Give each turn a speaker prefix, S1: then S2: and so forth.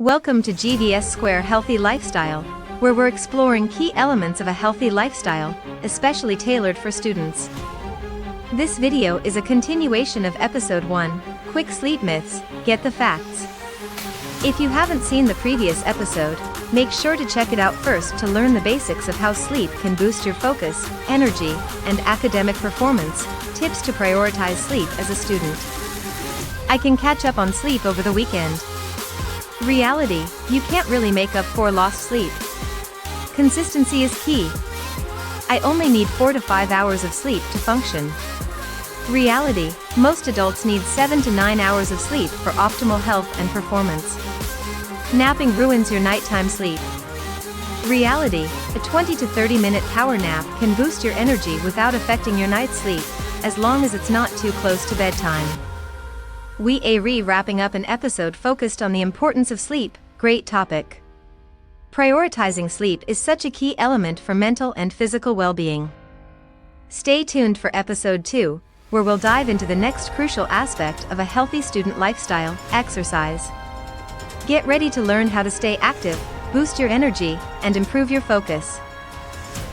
S1: Welcome to GVS Square Healthy Lifestyle, where we're exploring key elements of a healthy lifestyle, especially tailored for students. This video is a continuation of Episode 1, Quick Sleep Myths, Get the Facts. If you haven't seen the previous episode, make sure to check it out first to learn the basics of how sleep can boost your focus, energy, and academic performance, tips to prioritize sleep as a student. I can catch up on sleep over the weekend. Reality, you can't really make up for lost sleep. Consistency is key. I only need 4 to 5 hours of sleep to function. Reality, most adults need 7 to 9 hours of sleep for optimal health and performance. Napping ruins your nighttime sleep. Reality, a 20 to 30 minute power nap can boost your energy without affecting your night's sleep, as long as it's not too close to bedtime. We are wrapping up an episode focused on the importance of sleep. Great topic. Prioritizing sleep is such a key element for mental and physical well-being. Stay tuned for episode 2, where we'll dive into the next crucial aspect of a healthy student lifestyle: exercise. Get ready to learn how to stay active, boost your energy, and improve your focus.